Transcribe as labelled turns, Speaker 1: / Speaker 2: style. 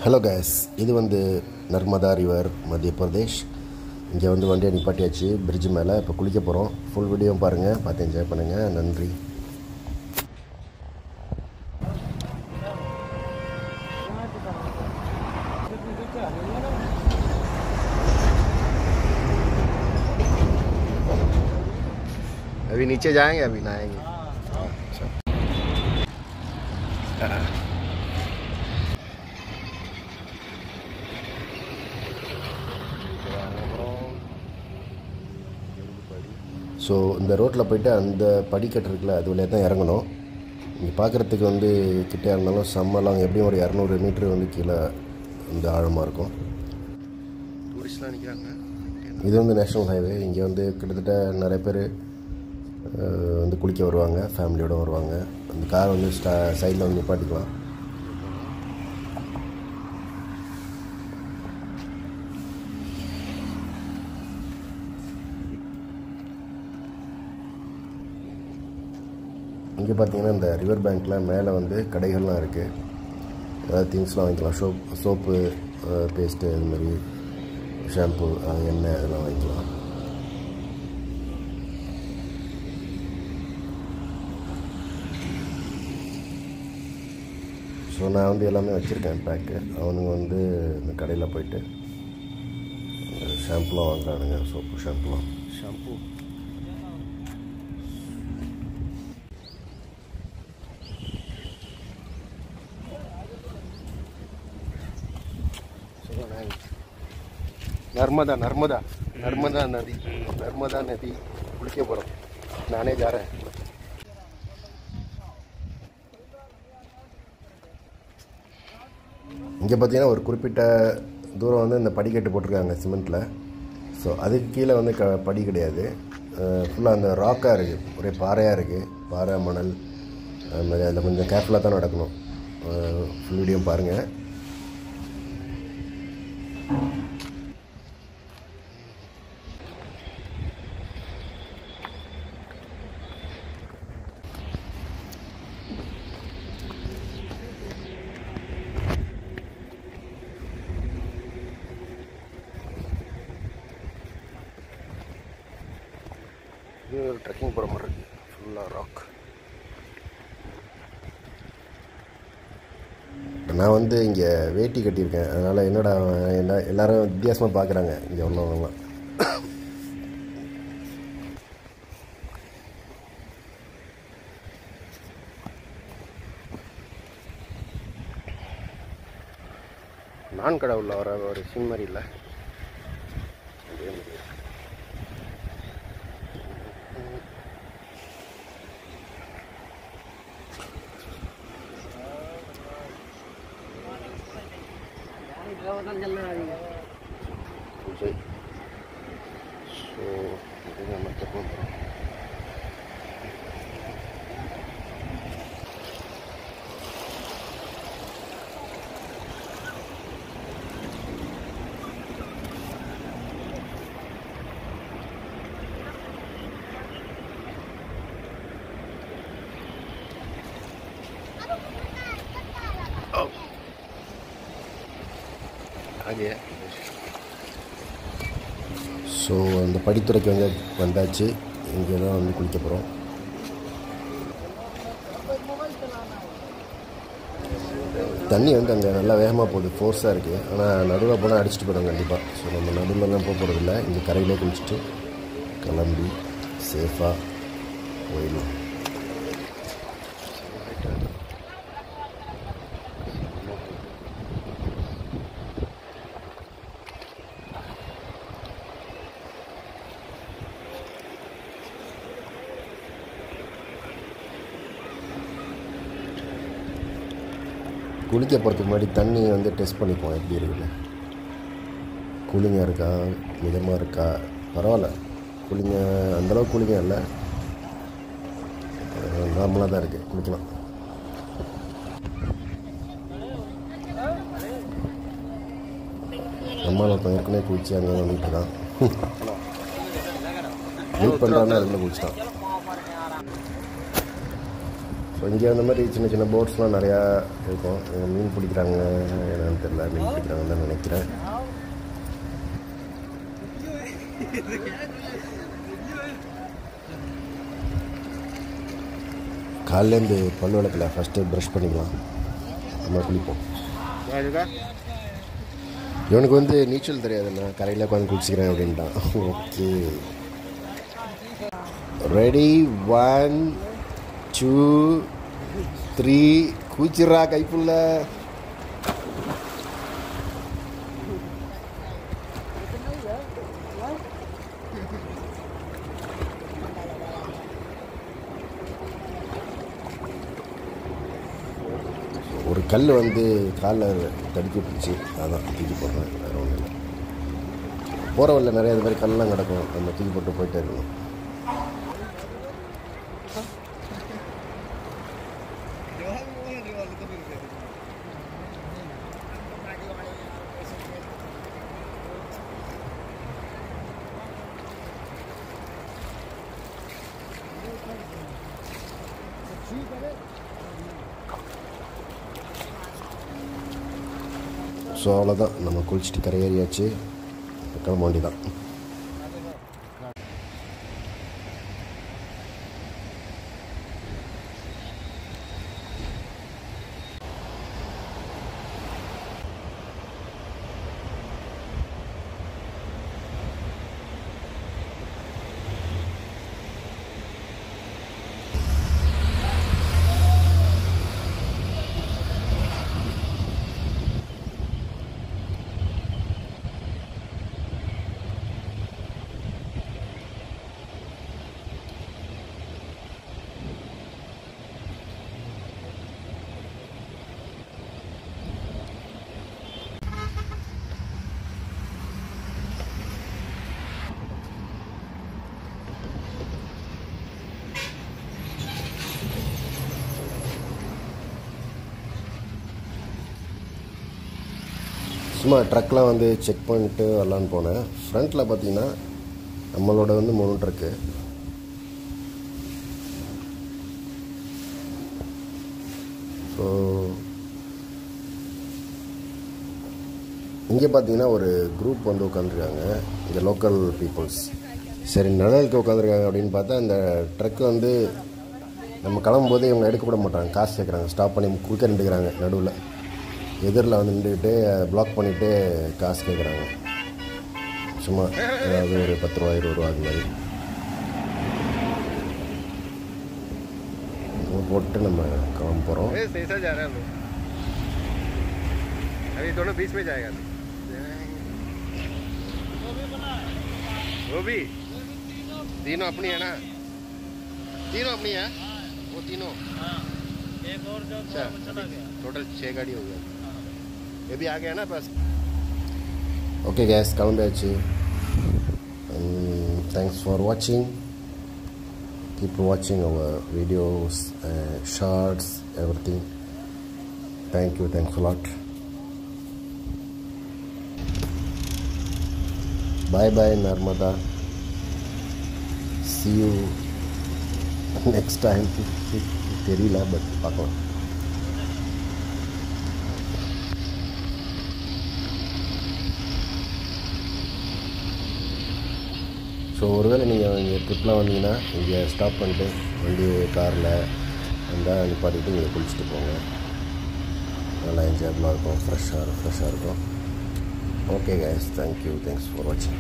Speaker 1: Hello case, இது வந்து Narmada river மத்திய பிரதேஷ். இங்கே வந்து வண்டியை நிப்பாட்டியாச்சு பிரிட்ஜு மேலே. இப்போ குளிக்க போகிறோம். ஃபுல் வீடியோ பாருங்கள், பார்த்து என்ஜாய் பண்ணுங்கள். நன்றி. अभी नीचे जाएंगे, अभी नहाएंगे. ஸோ இந்த ரோட்டில் போய்ட்டு அந்த படிக்கட்டு இருக்குல்ல, அது வழியாக தான் இறங்கணும். இங்கே பார்க்குறதுக்கு வந்து கிட்டே இருந்தாலும் செம்மலாம் எப்படியும் ஒரு 200 மீட்ரு வந்து கீழே வந்து ஆழமாக இருக்கும். டூரிஸ்ட்லாம் நிற்கிறாங்க. இது வந்து நேஷ்னல் ஹைவே. இங்கே வந்து கிட்டத்தட்ட நிறைய பேர் வந்து குளிக்க வருவாங்க, ஃபேமிலியோடு வருவாங்க. அந்த கார் வந்து சைடில் வந்து நிப்பாட்டிக்கலாம். இங்கே பார்த்தீங்கன்னா இந்த ரிவர் பேங்க்கில் மேலே வந்து கடைகள்லாம் இருக்குது. ஏதாவது திங்ஸ்லாம் வாங்கிக்கலாம். சோப்பு, பேஸ்ட்டு, இது மாதிரி ஷாம்பு, எண்ணெய் அதெல்லாம் வாங்கிக்கலாம். ஸோ நான் வந்து எல்லாமே வச்சுருக்கேன் பேக்கு. அவனுங்க வந்து இந்த கடையில் போய்ட்டு ஷாம்புலாம் வாங்குறானுங்க. Soap, shampoo. नर्मदा नदी குளிக்க போகிறோம். நானே ஜாரேன். இங்கே பார்த்தீங்கன்னா ஒரு குறிப்பிட்ட தூரம் வந்து இந்த படிக்கட்டு போட்டிருக்காங்க சிமெண்ட்டில். ஸோ அதுக்கு கீழே வந்து படி கிடையாது. ஃபுல்லாக அந்த ராக்காக இருக்குது, ஒரே பாறையாக இருக்குது. பாறை, மணல், அது மாதிரி. அதில் கொஞ்சம் கேர்ஃபுல்லாக தான் நடக்கணும். ஃபுல் வீடியோ பாருங்கள். இது ஒரு ட்ரெக்கிங் போகிற மாதிரி இருக்குது. ஃபுல்லாக ராக். நான் வந்து இங்கே வேட்டி கட்டியிருக்கேன். அதனால் என்னோட எல்லோரும் வித்தியாசமாக பார்க்குறாங்க இங்கே உள்ளவங்கலாம். நான் கடவுளில் வர ஒரு சீன் மாதிரி இல்லை. ஸோ அந்த படித்துறைக்கு வந்தாச்சு. இங்கே தான் வந்து குளிக்க போகிறோம். தண்ணி வந்து அங்கே நல்லா வேகமாக போகுது, ஃபோர்ஸாக இருக்குது. ஆனால் நடுவில் போனால் அடிச்சுட்டு போயிடும் கண்டிப்பாக. ஸோ நம்ம நடுவில் தான் போக போகிறதில்ல. இங்கே கரையிலே குளிச்சுட்டு கிளம்பி சேஃபாக போயிடலாம். குளிக்க போகிறதுக்கு முன்னாடி தண்ணி வந்து டெஸ்ட் பண்ணிப்போம் எப்படி இருக்குது. கூலிங்காக இருக்கா, மிதமாக இருக்கா. பரவாயில்ல, அந்தளவுக்கு கூலிங்காக இல்லை, நார்மலாக தான் இருக்குது. குளிக்கலாம். அம்மா நான் ஏற்கனவே குளிச்சு அங்கே வந்துட்டு இருக்கான். வெயிட் பண்ணுறான்னா அதுக்குள்ளே குளிச்சிட்டான். ஸோ இங்கே அந்த மாதிரி சின்ன சின்ன போட்ஸ்லாம் நிறையா இருக்கும். மீன் பிடிக்கிறாங்க என்னன்னு தெரியல. குளிக்கிறேன். காலையிலேருந்து பல்லு விளக்கல, ஃபஸ்ட்டு ப்ரஷ் பண்ணிக்கலாம், நம்ம குளிப்போம். இவனுக்கு வந்து நீச்சல் தெரியாதுண்ணா, கரையில் உட்காந்து குளிச்சிக்கிறேன் அப்படின்ட்டான். ஓகே, ரெடி, 1 2 3 குளிச்சிட்றா கைப்புள்ள. ஒரு கல் வந்து காலில் தடுக்கி விட்டுச்சு, அதான் தூக்கி போடுறேன், வேறு ஒன்றும் இல்லை. போகிற வழியில் நிறைய இது மாதிரி கல்லாம் கிடக்கும், நம்ம தூக்கி போட்டு போயிட்டே இருக்கணும். ஸோ அவ்வளோதான், நம்ம குளிச்சுட்டு கரையேறியாச்சு, கிளம்ப வேண்டிதான். சும்மா ட்ரக்லாம் வந்து செக் பண்ணிட்டு வரலான்னு போனேன். ஃப்ரண்ட்டில் பார்த்தீங்கன்னா நம்மளோட வந்து 3 ட்ரக்கு. ஸோ இங்கே பார்த்தீங்கன்னா ஒரு குரூப் வந்து உட்காந்துருக்காங்க, இங்கே லோக்கல் பீப்புள்ஸ். சரி, நிழலுக்கு உட்காந்துருக்காங்க அப்படின்னு பார்த்தா அந்த ட்ரக்கு வந்து நம்ம கிளம்பும்போது இவங்க எடுக்க மாட்டாங்க, காசு கேட்குறாங்க. ஸ்டாப் பண்ணி குறுக்க நின்றுக்கிறாங்க, நடுவில் எதிரில் வந்து நின்றுக்கிட்டு பிளாக் பண்ணிவிட்டு காசு கேட்குறாங்க. சும்மா ஏதாவது ஒரு 10 ரூபா 20 ரூபா அது மாதிரி போட்டு நம்ம கிளம்ப போகிறோம். तीनों अपनी है ना, तीनों अपनी है, वो तीनों एक और जो चला गया, टोटल 6 गाड़ी हो गया. ये भी आ गया ना बस. ओके गैस, கிளம்பியாச்சு. Thanks for watching. Keep watching our videos, shorts, everything. Thank you, thanks a lot. Bye bye Narmada. See you next time. தெரியல, பட் பார்க்கலாம். ஸோ ஒருவேளை நீங்கள் இங்கே ட்ரிப்பில் வந்தீங்கன்னா இங்கே ஸ்டாப் பண்ணிட்டு வண்டி காரில் வந்தால் நிப்பாட்டிட்டு இங்கே குளிச்சுட்டு போங்க. நல்லா என்ஜாயபுளாக இருக்கும், ஃப்ரெஷ்ஷாக இருக்கும். Okay guys, thank you, thanks for வாட்சிங்.